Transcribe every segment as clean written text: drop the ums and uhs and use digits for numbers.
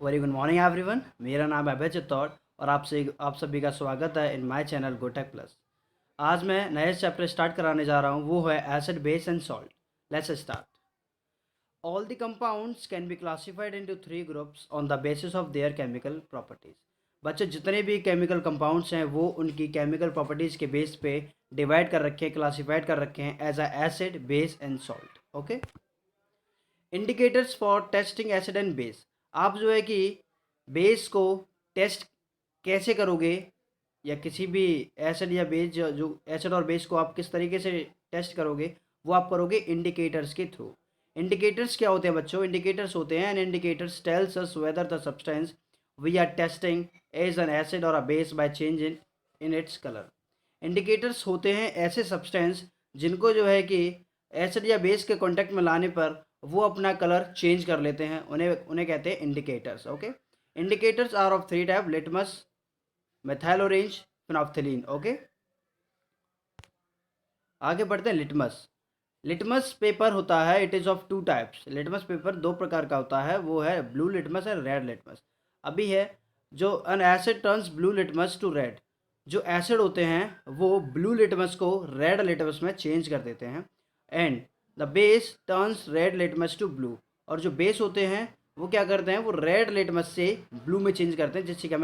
Very good morning everyone. मेरा नाम है अभय चित्तौड़ और आप सभी का स्वागत है इन माय चैनल गोटेक प्लस। आज मैं नए चैप्टर स्टार्ट कराने जा रहा हूँ, वो है acid base and salt. Let's start. All the compounds can be classified into three groups on the basis of their chemical properties. बच्चों, जितने भी केमिकल कंपाउंड्स हैं वो उनकी केमिकल प्रॉपर्टीज़ के बेस पे डिवाइड कर रखे हैं, क्लासिफाइड कर रखे हैं as a acid base and salt. Okay. Indicators for testing acid and base. आप जो है कि बेस को टेस्ट कैसे करोगे, या किसी भी एसिड या बेस, जो एसिड और बेस को आप किस तरीके से टेस्ट करोगे, वो आप करोगे इंडिकेटर्स के थ्रू। इंडिकेटर्स क्या होते हैं बच्चों? इंडिकेटर्स होते हैं, and indicators tells us whether the substance we are testing is an acid और a base by change in its colour. Indicators होते हैं ऐसे सब्सटेंस जिनको जो है कि एसिड या बेस के कांटेक्ट में लाने पर वो अपना कलर चेंज कर लेते हैं, उन्हें उन्हें कहते हैं indicators. Okay. Indicators are of three type: litmus, methyl orange, phenolphthalein. Okay, आगे बढ़ते हैं। लिटमस। लिटमस पेपर होता है, it is of two types. Litmus paper दो प्रकार का होता है, वो है blue litmus and red litmus. अभी है जो an acid turns blue litmus to red. जो एसिड होते हैं वो ब्लू लिटमस को रेड लिटमस में चेंज कर देते हैं, and the base turns red litmus to blue. और जो बेस होते हैं वो क्या करते हैं, वो रेड लिटमस से ब्लू में चेंज करते हैं, जिससे कि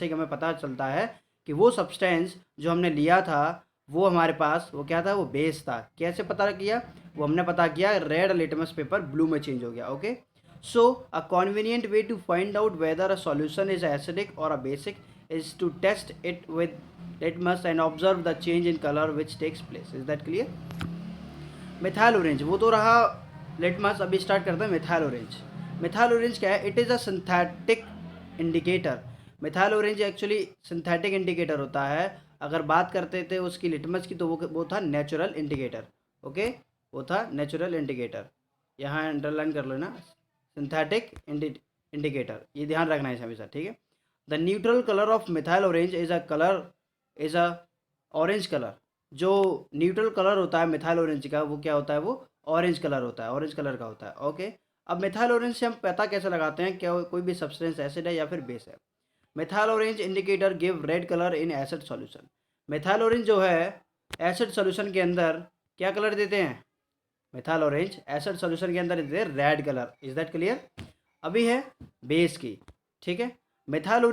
हमें पता चलता है कि वो सब्सटेंस जो हमने लिया था वो हमारे पास वो क्या था, वो बेस था। कैसे पता किया? वो हमने पता किया रेड लिटमस पेपर ब्लू में चेंज हो गया। Okay. So a convenient way to find out whether a solution is acidic और a basic is to test it with litmus and observe the change in color which takes place. Is that clear? Methyl orange वो तो रहा litmus. अभी start करते हैं methyl orange. Methyl orange क्या है? It is a synthetic indicator. Methyl orange actually synthetic indicator होता है। अगर बात करते थे उसकी लिटमस की तो वो था नेचुरल इंडिकेटर। ओके, वो था नेचुरल इंडिकेटर। यहाँ अंडरलाइन कर लो ना, सिंथेटिक इंडिकेटर, ये ध्यान रखना है हमेशा, ठीक है। The neutral colour of methyl orange is a orange colour. जो न्यूट्रल कलर होता है मिथाइल ऑरेंज का, वो क्या होता है? वो ऑरेंज कलर होता है, ऑरेंज कलर का होता है। ओके। अब मिथाइल ऑरेंज से हम पता कैसे लगाते हैं क्या कोई भी सब्सटेंस एसिड है या फिर बेस है? Methyl orange indicator give red colour in acid solution. Methyl orange जो है एसिड सॉल्यूशन के अंदर क्या कलर देते हैं? मिथाइल ऑरेंज एसिड सॉल्यूशन के अंदर देते हैं red colour. Is that clear? अभी है बेस की, ठीक है। Methyl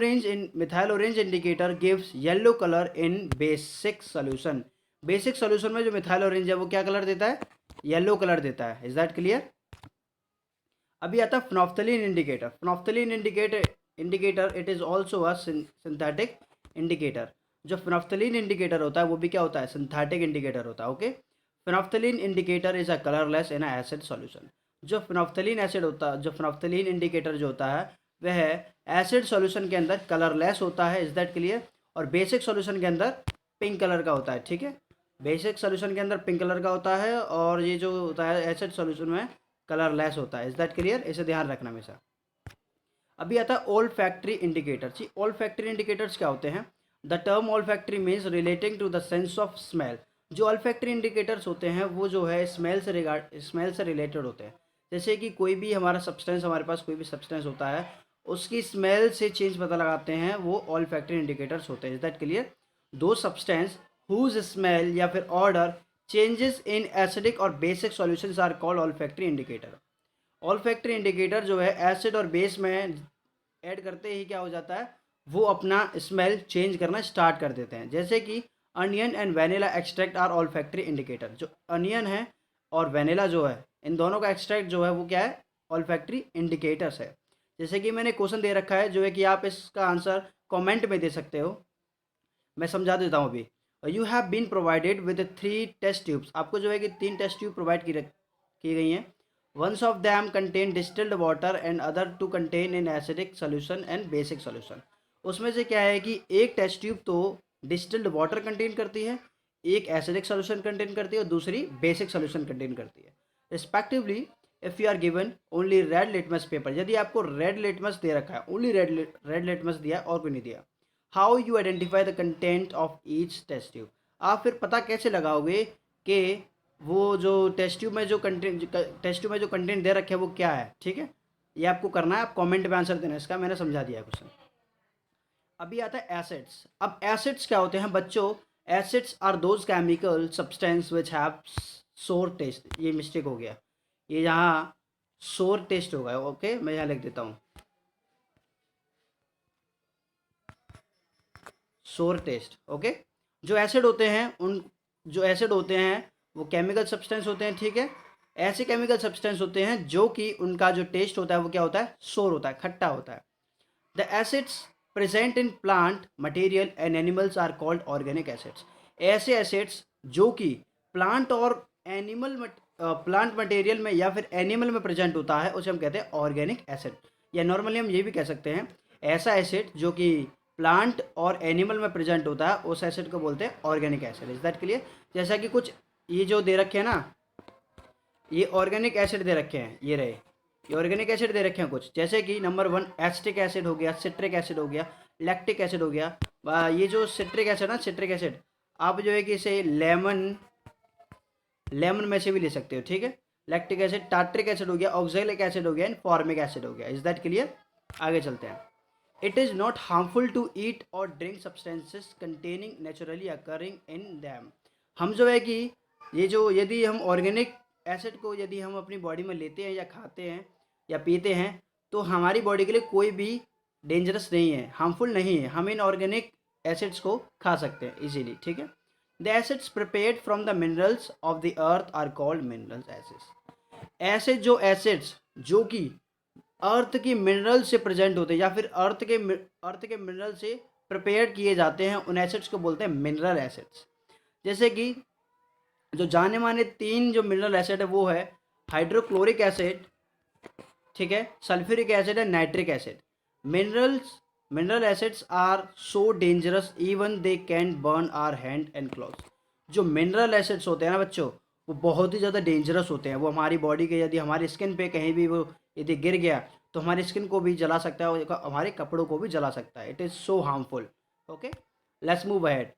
orange indicator gives yellow colour इन बेसिक सॉल्यूशन। बेसिक सॉल्यूशन में जो मिथाइल ऑरेंज है वो क्या कलर देता है? येलो कलर देता है। Is that clear? अभी आता है phenolphthalein indicator. Phenolphthalein indicator it is also a synthetic indicator. जो फिनोल्फ्थेलीन इंडिकेटर होता है वो भी क्या होता है? सिंथेटिक इंडिकेटर होता है। Okay. Phenolphthalein indicator is a colourless in a acid solution. जो फिनोल्फ्थेलीन इंडिकेटर जो होता है वह एसिड सॉल्यूशन के अंदर कलरलेस होता है। Is that clear? और बेसिक सॉल्यूशन के अंदर पिंक कलर का होता है, ठीक है। बेसिक सॉल्यूशन के अंदर पिंक कलर का होता है और ये जो होता है एसिड सॉल्यूशन में कलरलेस होता है। Is that clear? इसे ध्यान रखना हमेशा। अभी आता है ओल्ड फैक्ट्री इंडिकेटर्स। जी, ओल्ड फैक्ट्री इंडिकेटर्स क्या होते हैं? The term olfactory means relating to the sense of smell. जो ओल्ड फैक्ट्री इंडिकेटर्स होते हैं वो जो है स्मेल से रिलेटेड होते हैं। जैसे कि कोई भी हमारा सब्सटेंस, हमारे पास कोई भी सब्सटेंस होता है, उसकी स्मेल से चेंज पता लगाते हैं, वो ओल्ड फैक्ट्री इंडिकेटर्स होते हैं। Is that clear? Those substance whose smell या फिर ऑर्डर चेंजेस इन एसिडिक और basic solutions are called olfactory indicator. Olfactory indicator जो है एसिड और बेस में ऐड करते ही क्या हो जाता है, वो अपना स्मेल चेंज करना स्टार्ट कर देते हैं। जैसे कि onion and vanilla extract are olfactory indicator. जो अनियन है और वेनिला जो है, इन दोनों का एक्सट्रैक्ट जो है वो क्या है? ऑल फैक्ट्री इंडिकेटर्स है। जैसे कि मैंने क्वेश्चन दे रखा है जो है कि आप इसका आंसर कमेंट में दे सकते हो। मैं समझा देता हूँ अभी। You have been provided with three test tubes. आपको जो है कि तीन टेस्ट ट्यूब प्रोवाइड की गई हैं। Ones of them contain distilled water and other two contain in acidic solution and basic solution. उसमें से क्या है कि एक टेस्ट ट्यूब तो डिस्टिल्ड वाटर कंटेन करती है, एक एसिडिक सॉल्यूशन कंटेन करती है और दूसरी बेसिक सॉल्यूशन कंटेन करती है respectively. If you are given only red litmus paper, यदि आपको रेड लिटमस दे रखा है, ओनली रेड लिटमस दिया और कोई नहीं दिया, how you identify the content of each test tube. आप फिर पता कैसे लगाओगे कि वो जो टेस्ट ट्यूब में जो कंटेंट दे रखे हैं वो क्या है, ठीक है। ये आपको करना है, आप कमेंट में आंसर देना इसका, मैंने समझा दिया है क्वेश्चन। अभी आता है एसिड्स। अब एसिड्स क्या होते हैं बच्चों? Acids are those chemical substance which have sour taste. ये मिस्टेक हो गया, ये यहाँ सोर टेस्ट होगा। ओके, मैं यहाँ लिख देता हूँ सोर टेस्ट। ओके, जो एसिड होते हैं जो एसिड होते हैं वो केमिकल सब्सटेंस होते हैं, ठीक है। ऐसे केमिकल सब्सटेंस होते हैं जो कि उनका जो टेस्ट होता है वो क्या होता है? सोर होता है, खट्टा होता है। The acids present in plant material and animals are called organic acids. ऐसे एसिड्स जो कि प्लांट और प्लांट मटेरियल में या फिर एनिमल में प्रेजेंट होता है उसे हम कहते हैं ऑर्गेनिक एसिड। या नॉर्मली हम ये भी कह सकते हैं ऐसा एसिड जो कि प्लांट और एनिमल में प्रेजेंट होता है उस एसिड को बोलते हैं organic acid. Is that clear? जैसा कि कुछ ये जो दे रखे हैं ना, ये ऑर्गेनिक एसिड दे रखे हैं, ये रहे, ये ऑर्गेनिक एसिड दे रखे हैं कुछ, जैसे कि नंबर 1 एसिटिक एसिड हो गया, सिट्रिक एसिड हो गया, लैक्टिक एसिड हो गया। ये जो सिट्रिक एसिड ना, सिट्रिक एसिड आप जो है कि इसे लेमन में से भी ले सकते हो, ठीक है। लैक्टिक एसिड, टार्ट्रिक एसिड हो गया, ऑक्सैलिक एसिड हो गया एंड फॉर्मिक एसिड हो गया। Is that clear? आगे चलते हैं। It is not harmful to eat और drink substances containing naturally occurring in them. हम जो है कि ये जो यदि हम ऑर्गेनिक एसिड को यदि हम अपनी बॉडी में लेते हैं या खाते हैं या पीते हैं तो हमारी बॉडी के लिए कोई भी डेंजरस नहीं है, हार्मफुल नहीं है। हम इन ऑर्गेनिक एसिड्स को खा सकते हैं इजीली, ठीक है। The acids prepared from the minerals of the earth are called minerals acids. ऐसे जो एसिड्स जो कि अर्थ की मिनरल से प्रेजेंट होते हैं या फिर अर्थ के मिनरल से प्रिपेयर किए जाते हैं उन एसिड्स को बोलते हैं मिनरल एसिड्स। जैसे कि जो जाने माने 3 जो मिनरल एसिड है वो है हाइड्रोक्लोरिक एसिड, ठीक है, sulphuric acid and nitric acid. Mineral acids are so dangerous even they can burn our hand and cloth. जो मिनरल एसिड्स होते हैं ना बच्चों, वो बहुत ही ज़्यादा डेंजरस होते हैं। वो हमारी बॉडी के यदि हमारी स्किन पे कहीं भी वो यदि गिर गया तो हमारी स्किन को भी जला सकता है और हमारे कपड़ों को भी जला सकता है। It is so harmful. Okay, let's move ahead.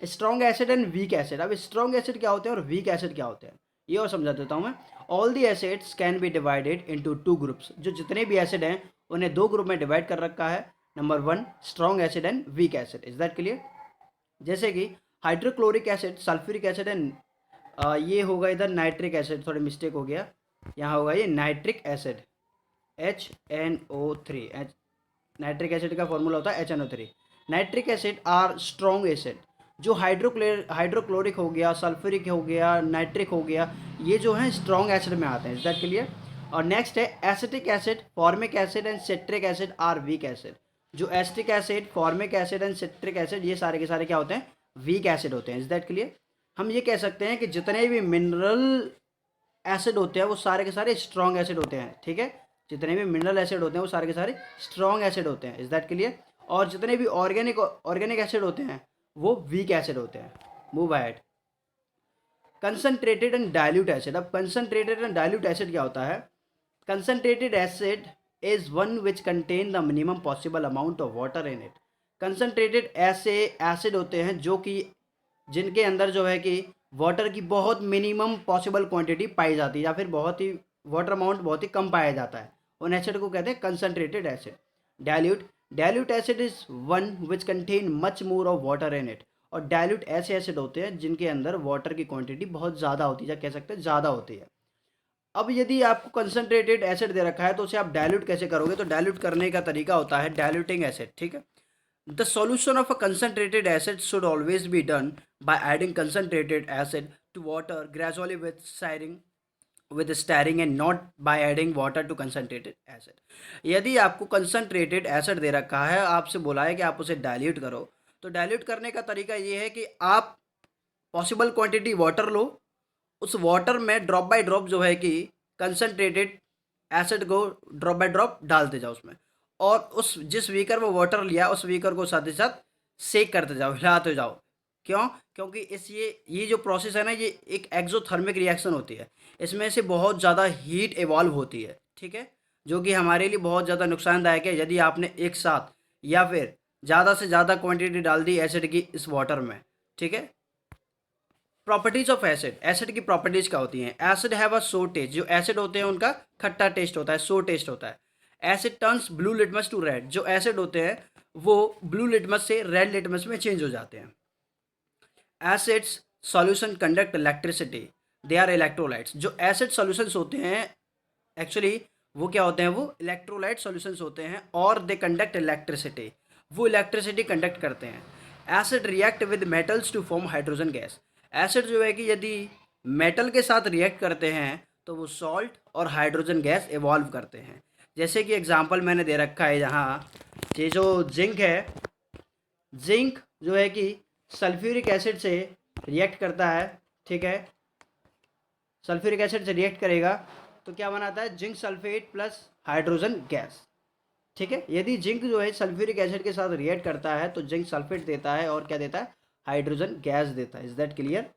Strong acid and weak acid. अब स्ट्रॉन्ग एसिड क्या होते हैं और वीक एसिड क्या होते हैं ये और समझा देता हूँ मैं। All the acids can be divided into 2 groups. जो जितने भी एसिड हैं उन्हें 2 ग्रुप में डिवाइड कर रखा है। Number 1 strong acid and weak acid. Is that clear? जैसे कि hydrochloric acid, sulphuric acid and ये होगा इधर नाइट्रिक एसिड, थोड़ा मिस्टेक हो गया, यहाँ होगा ये nitric acid HNO3। Nitric acid का फॉर्मूला होता है HNO3। Nitric acid are strong acid. जो हाइड्रोक्लोरिक हो गया, सल्फ्यूरिक हो गया, नाइट्रिक हो गया, ये जो है स्ट्रॉन्ग एसिड में आते हैं। Is that clear? और नेक्स्ट है acetic acid, formic acid and citric acid are weak acid. जो acetic acid, formic acid and citric acid ये सारे के सारे क्या होते हैं? वीक एसिड होते हैं। Is that clear? हम ये कह सकते हैं कि जितने भी मिनरल एसिड होते हैं वो सारे के सारे स्ट्रॉन्ग एसिड होते हैं, ठीक है। जितने भी मिनरल एसिड होते हैं वो सारे के सारे स्ट्रॉन्ग एसिड होते हैं। Is that clear? और जितने भी ऑर्गेनिक एसिड होते हैं वो वीक एसिड होते हैं। Move ahead. Concentrated and dilute acid. अब कंसनट्रेटेड एंड डाइल्यूट एसिड क्या होता है? Concentrated acid is one which contain the minimum possible amount of water in it. Concentrated ऐसे एसिड होते हैं जो कि जिनके अंदर जो है कि वाटर की बहुत मिनिमम पॉसिबल क्वांटिटी पाई जाती है या फिर बहुत ही वाटर अमाउंट बहुत ही कम पाया जाता है। उन एसिड को कहते हैं concentrated acid. Dilute acid is one which contain much more of water in it. और डाइल्यूट ऐसे एसिड होते हैं जिनके अंदर वाटर की क्वांटिटी बहुत ज़्यादा होती है या कह सकते हैं ज़्यादा होती है। अब यदि आपको कंसनट्रेटेड एसिड दे रखा है तो उसे आप डाइल्यूट कैसे करोगे? तो डाइल्यूट करने का तरीका होता है डाइल्यूटिंग एसिड, ठीक है। The solution of a concentrated acid should always be done by adding concentrated acid to water gradually with stirring and not by adding water to concentrated acid. यदि आपको concentrated acid दे रखा है, आपसे बोला है कि आप उसे डाइल्यूट करो, तो डाइल्यूट करने का तरीका ये है कि आप पॉसिबल क्वांटिटी वाटर लो, उस वाटर में ड्रॉप बाय ड्रॉप जो है कि कंसनट्रेटेड एसिड को ड्रॉप बाय ड्रॉप डालते जाओ उसमें, और उस जिस बीकर में वाटर लिया उस बीकर को साथ ही साथ सेक करते जाओ, हिलाते जाओ। क्यों? क्योंकि ये जो प्रोसेस है ना, ये एक एक्सोथर्मिक रिएक्शन होती है। इसमें से बहुत ज़्यादा हीट इवॉल्व होती है, ठीक है, जो कि हमारे लिए बहुत ज़्यादा नुकसानदायक है यदि आपने एक साथ या फिर ज़्यादा से ज़्यादा क्वांटिटी डाल दी एसिड की इस वाटर में, ठीक है। Properties of acid. एसिड की प्रॉपर्टीज क्या होती हैं? एसिड हैव अ सोर टेस्ट। जो एसिड होते हैं उनका खट्टा टेस्ट होता है, सोर टेस्ट होता है। Acid turns blue litmus to red, जो एसिड होते हैं वो ब्लू लिटमस से रेड लिटमस में चेंज हो जाते हैं। Acids solution conduct electricity, they are electrolytes. जो एसिड सॉल्यूशंस होते हैं एक्चुअली वो क्या होते हैं, वो इलेक्ट्रोलाइट सॉल्यूशंस होते हैं और दे कंडक्ट इलेक्ट्रिसिटी, वो इलेक्ट्रिसिटी कंडक्ट करते हैं। Acid react with metals to form hydrogen gas. Acid जो है कि यदि मेटल के साथ रिएक्ट करते हैं तो वो सॉल्ट और हाइड्रोजन गैस इवॉल्व करते हैं। जैसे कि एग्जांपल मैंने दे रखा है यहाँ, ये जो जिंक है, जिंक जो है कि सल्फ्यूरिक एसिड से रिएक्ट करता है, ठीक है, सल्फ्यूरिक एसिड से रिएक्ट करेगा तो क्या बनाता है, zinc sulphate plus hydrogen gas, ठीक है। यदि जिंक जो है सल्फ्यूरिक एसिड के साथ रिएक्ट करता है तो जिंक सल्फेट देता है और क्या देता है, हाइड्रोजन गैस देता है। Is that clear?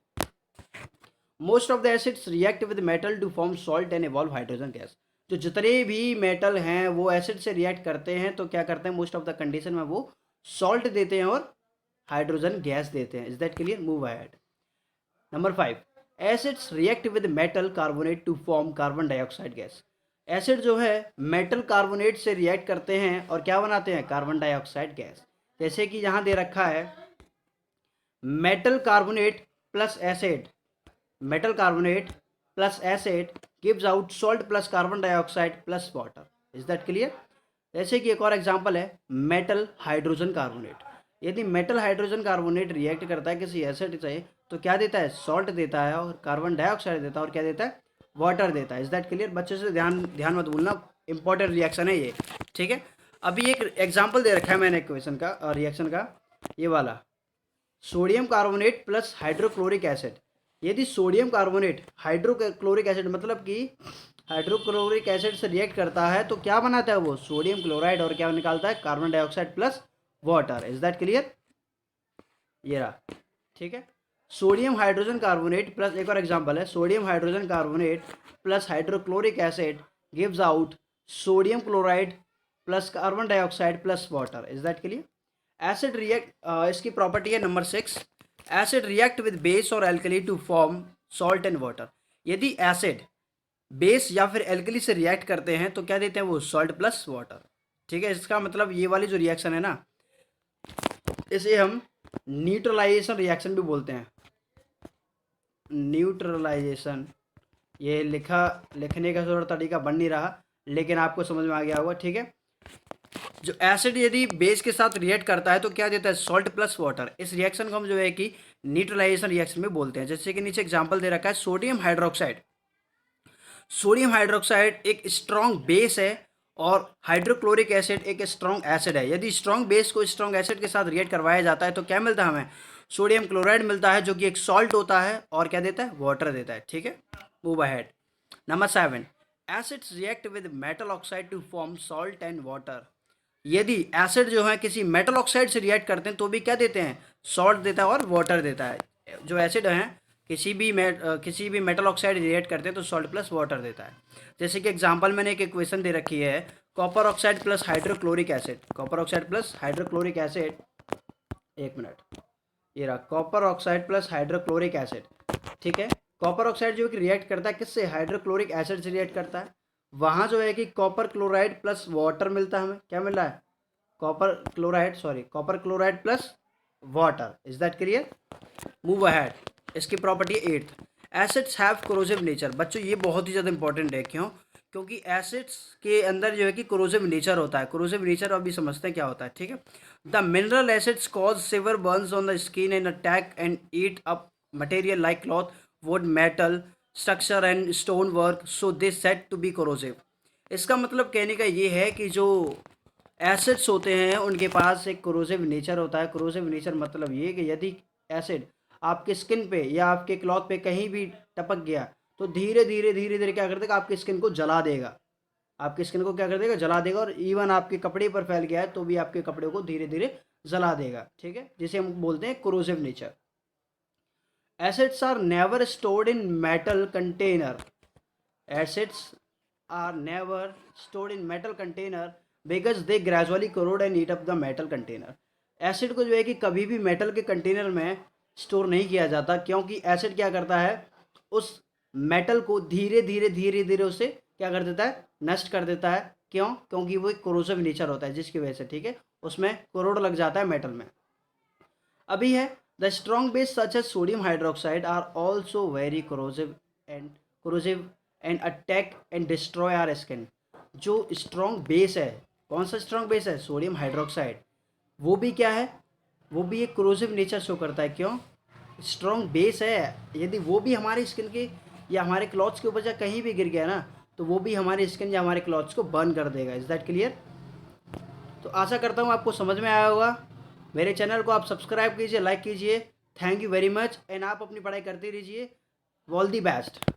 Most of the acids react with metal to form salt and evolve hydrogen gas. जो जितने भी मेटल हैं वो एसिड से रिएक्ट करते हैं तो क्या करते हैं, मोस्ट ऑफ द कंडीशन में वो सॉल्ट देते हैं और हाइड्रोजन गैस देते हैं। Is that clear? Move ahead. Number 5, acids react with metal carbonate to form carbon dioxide gas. Acid जो है मेटल कार्बोनेट से रिएक्ट करते हैं और क्या बनाते हैं, कार्बन डाइऑक्साइड गैस। जैसे कि यहाँ दे रखा है metal carbonate plus acid, metal carbonate plus acid gives out salt plus carbon dioxide plus water. Is that clear? जैसे कि एक और एग्जांपल है मेटल हाइड्रोजन कार्बोनेट। यदि मेटल हाइड्रोजन कार्बोनेट रिएक्ट करता है किसी एसिड से तो क्या देता है, सॉल्ट देता है और कार्बन डाइऑक्साइड देता है और क्या देता है, वाटर देता है। Is that clear? बच्चे से ध्यान ध्यान मत भूलना, इंपॉर्टेंट रिएक्शन है ये, ठीक है। अभी एक एग्जाम्पल दे रखा है मैंने इक्वेशन का और रिएक्शन का, ये वाला sodium carbonate plus hydrochloric acid. यदि सोडियम कार्बोनेट हाइड्रोक्लोरिक एसिड मतलब कि हाइड्रोक्लोरिक एसिड से रिएक्ट करता है तो क्या बनाता है वो, सोडियम क्लोराइड और क्या निकालता है, carbon dioxide plus water. Is that clear? ये रहा, ठीक है। सोडियम हाइड्रोजन कार्बोनेट प्लस, एक और एग्जांपल है, sodium hydrogen carbonate plus hydrochloric acid gives out sodium chloride plus carbon dioxide plus water. Is that clear? Acid react, इसकी property है number 6, acid react with base और alkali to form salt and water. यदि acid base या फिर alkali से react करते हैं तो क्या देते हैं वो, सॉल्ट प्लस वाटर, ठीक है। इसका मतलब ये वाली जो रिएक्शन है ना, इसे हम न्यूट्रलाइजेशन रिएक्शन भी बोलते हैं। न्यूट्रलाइजेशन, ये लिखने का थोड़ा तरीका बन नहीं रहा लेकिन आपको समझ में आ गया होगा, ठीक है। जो एसिड यदि बेस के साथ रिएक्ट करता है तो क्या देता है, सॉल्ट प्लस वाटर। इस रिएक्शन को हम जो है कि न्यूट्रलाइजेशन रिएक्शन में बोलते हैं। जैसे कि नीचे एग्जांपल दे रखा है सोडियम हाइड्रोक्साइड। सोडियम हाइड्रोक्साइड एक स्ट्रॉन्ग बेस है और हाइड्रोक्लोरिक एसिड एक स्ट्रॉन्ग एसिड है। यदि स्ट्रॉन्ग बेस को स्ट्रॉन्ग एसिड के साथ रिएक्ट करवाया जाता है तो क्या मिलता है हमें, सोडियम क्लोराइड मिलता है जो कि एक सॉल्ट होता है और क्या देता है, वाटर देता है, ठीक है। Move ahead. Number 7, acids react with metal oxide to form salt and water. यदि एसिड जो है किसी मेटल ऑक्साइड से रिएक्ट करते हैं तो भी क्या देते हैं, सॉल्ट देता है और वाटर देता है। जो एसिड है किसी भी मेटल ऑक्साइड रिएक्ट करते हैं तो सॉल्ट प्लस वाटर देता है। जैसे कि एग्जांपल मैंने एक इक्वेशन दे रखी है, copper oxide plus hydrochloric acid, copper oxide plus hydrochloric acid, एक मिनट, ये रहा copper oxide plus hydrochloric acid, ठीक है। कॉपर ऑक्साइड जो कि रिएक्ट करता है किससे, हाइड्रोक्लोरिक एसिड से रिएक्ट करता है। वहाँ जो है कि कॉपर क्लोराइड प्लस वाटर मिलता है, हमें क्या मिल रहा है, copper chloride plus water. Is that clear? Move ahead. इसकी property 8, acids have corrosive nature. बच्चों ये बहुत ही ज़्यादा इंपॉर्टेंट है, क्यों, क्योंकि एसिड्स के अंदर जो है कि कोरोसिव नेचर होता है। कोरोसिव नेचर अभी समझते हैं क्या होता है, ठीक है। The mineral acids cause severe burns on the skin and attack and eat up material like cloth, wood, metal structure and stone work, so this set to be corrosive. इसका मतलब कहने का ये है कि जो एसिड्स होते हैं उनके पास एक कोरोसिव नेचर होता है। कोरोसिव नेचर मतलब ये कि यदि एसिड आपके स्किन पे या आपके क्लॉथ पे कहीं भी टपक गया तो धीरे धीरे क्या कर देगा, आपकी स्किन को जला देगा, आपकी स्किन को क्या कर देगा, जला देगा। और इवन आपके कपड़े पर फैल गया है तो भी आपके कपड़े को धीरे धीरे जला देगा, ठीक है, जिसे हम बोलते हैं corrosive nature. Acids are never stored in metal container, acids are never stored in metal container because they gradually corrode and eat up the metal container. Acid को जो है कि कभी भी मेटल के कंटेनर में स्टोर नहीं किया जाता, क्योंकि एसिड क्या करता है, उस मेटल को धीरे धीरे उसे क्या कर देता है, नष्ट कर देता है, क्यों? क्योंकि वो एक कोरोसिव नेचर होता है जिसकी वजह से, ठीक है, उसमें कोरोड लग जाता है मेटल में। अभी है the strong base such as sodium hydroxide are also very corrosive and attack and destroy our skin. जो स्ट्रॉन्ग बेस है, कौन सा स्ट्रॉन्ग बेस है? Sodium hydroxide. वो भी क्या है? वो भी एक कोरोसिव नेचर शो करता है। क्यों? स्ट्रॉन्ग बेस है, यदि वो भी हमारे स्किन के या हमारे क्लॉथ्स के ऊपर या कहीं भी गिर गया ना, तो वो भी हमारे स्किन या हमारे क्लॉथ्स को बर्न कर देगा। Is that clear? तो आशा करता हूँ आपको समझ में आया होगा। मेरे चैनल को आप सब्सक्राइब कीजिए, लाइक कीजिए। Thank you very much and आप अपनी पढ़ाई करते रहिए। All the best.